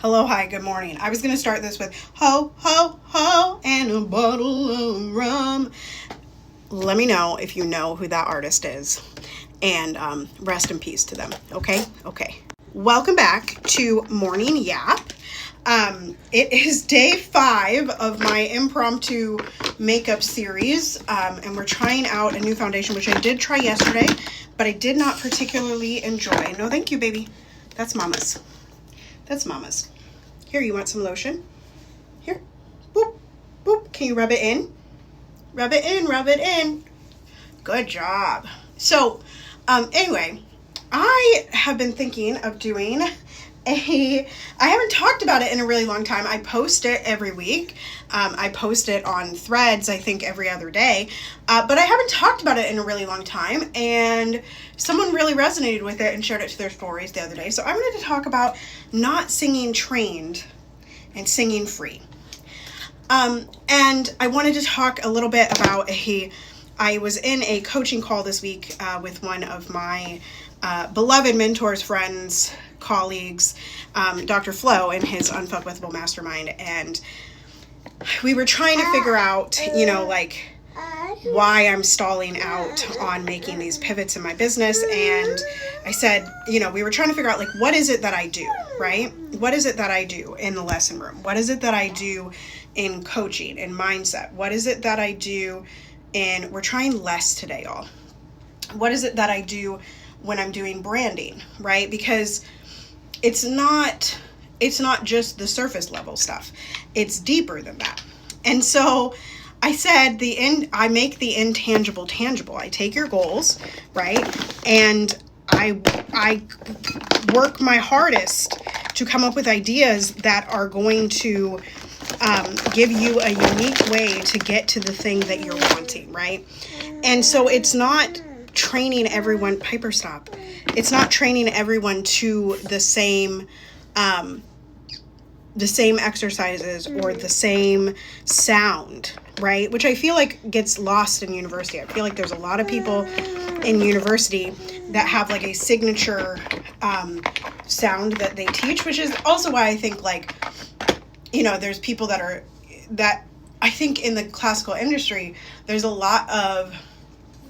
Hello, hi, good morning. I was going to start this with ho, ho, ho, and a bottle of rum. Let me know if you know who that artist is. And rest in peace to them. Okay? Okay. Welcome back to Morning YAP. It is day 5 of my impromptu makeup series. And we're trying out a new foundation, which I did try yesterday, but I did not particularly enjoy. No, thank you, baby. That's mama's. That's mama's. Here, you want some lotion? Here. Boop. Boop. Can you rub it in? Rub it in. Rub it in. Good job. So, anyway, I have been thinking of doing I haven't talked about it in a really long time. I post it every week. I post it on Threads, I think, every other day. But I haven't talked about it in a really long time. And someone really resonated with it and shared it to their stories the other day. So I wanted to talk about not singing trained and singing free. And I wanted to talk a little bit about I was in a coaching call this week with one of my beloved mentors, friends, colleagues, Dr. Flo and his Unfuckwithable Mastermind. And we were trying to figure out, why I'm stalling out on making these pivots in my business. And I said, we were trying to figure out, what is it that I do, right? What is it that I do in the lesson room? What is it that I do in coaching, in mindset? What is it that I do we're trying less today, y'all. What is it that I do when I'm doing branding, right? Because it's not just the surface level stuff. It's deeper than that. And so I said I make the intangible tangible. I take your goals, right? And I work my hardest to come up with ideas that are going to give you a unique way to get to the thing that you're wanting, right? And so it's not training everyone, Piper, stop. It's not training everyone to the same exercises or the same sound, right? Which I feel like gets lost in university. I feel like there's a lot of people in university that have a signature sound that they teach, which is also why I think there's people that I think in the classical industry, there's a lot of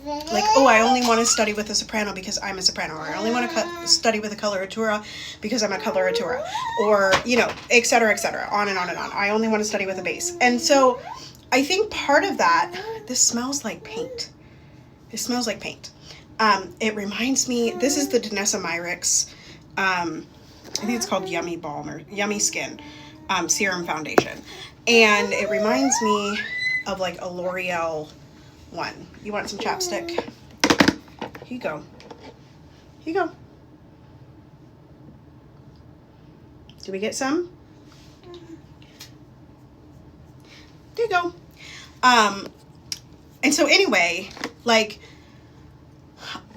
I only want to study with a soprano because I'm a soprano, or I only want to study with a coloratura because I'm a coloratura, or, et cetera, on and on and on. I only want to study with a bass. And so I think part of that, this smells like paint. It smells like paint. It reminds me, this is the Danessa Myricks, I think it's called Yummy Balm or Yummy Skin Serum Foundation. And it reminds me of a L'Oreal one. You want some chapstick? Here you go. Here you go. Do we get some? There you go. And so anyway,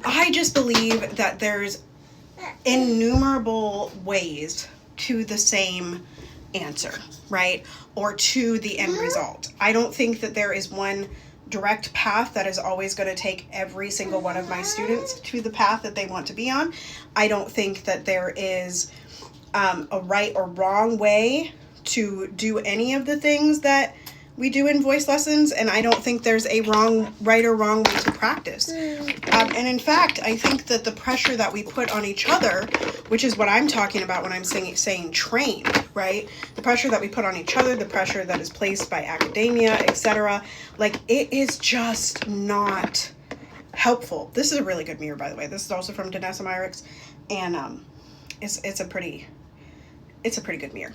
I just believe that there's innumerable ways to the same answer, right? Or to the end result. I don't think that there is one direct path that is always going to take every single one of my students to the path that they want to be on. I don't think that there is a right or wrong way to do any of the things that we do in voice lessons, and I don't think there's a right or wrong way to practice. And in fact, I think that the pressure that we put on each other, which is what I'm talking about when I'm saying train, right? The pressure that we put on each other, the pressure that is placed by academia, etc. It is just not helpful. This is a really good mirror, by the way. This is also from Danessa Myricks, and it's a pretty good mirror.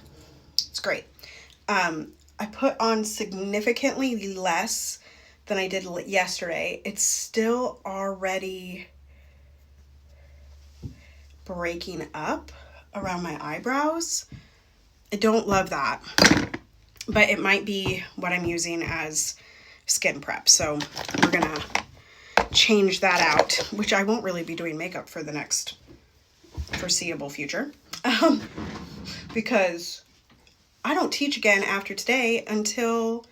It's great. I put on significantly less than I did yesterday. It's still already breaking up around my eyebrows. I don't love that, but it might be what I'm using as skin prep. So we're gonna change that out, which I won't really be doing makeup for the next foreseeable future, because I don't teach again after today until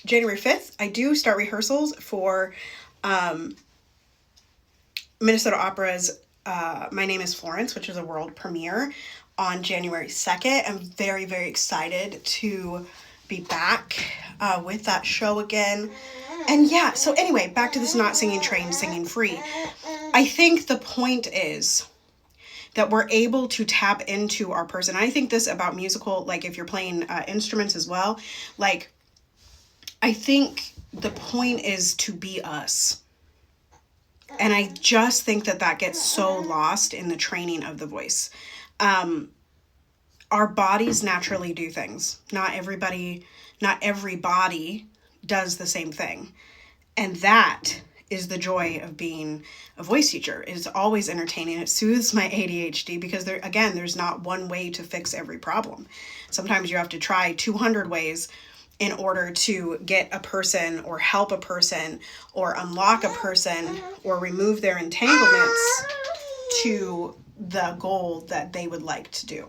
January 5th. I do start rehearsals for Minnesota Opera's My Name is Florence, which is a world premiere on January 2nd. I'm very, very excited to be back with that show again. And yeah, so anyway, back to this not singing trained, singing free. I think the point is that we're able to tap into our person. I think this about musical, like if you're playing instruments as well, like I think the point is to be us. And I just think that gets so lost in the training of the voice. Our bodies naturally do things. Not every body does the same thing. And that is the joy of being a voice teacher. It's always entertaining. It soothes my ADHD because there's not one way to fix every problem. Sometimes you have to try 200 ways in order to get a person or help a person or unlock a person or remove their entanglements to the goal that they would like to do.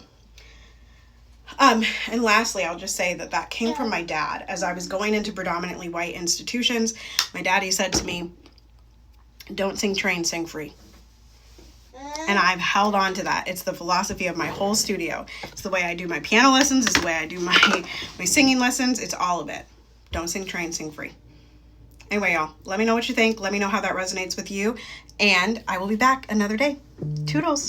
And lastly, I'll just say that came from my dad. As I was going into predominantly white institutions, my daddy said to me, don't sing trained, sing free. And I've held on to that. It's the philosophy of my whole studio. It's the way I do my piano lessons. It's the way I do my singing lessons. It's all of it. Don't sing trained, sing free. Anyway, y'all, let me know what you think. Let me know how that resonates with you. And I will be back another day. Toodles.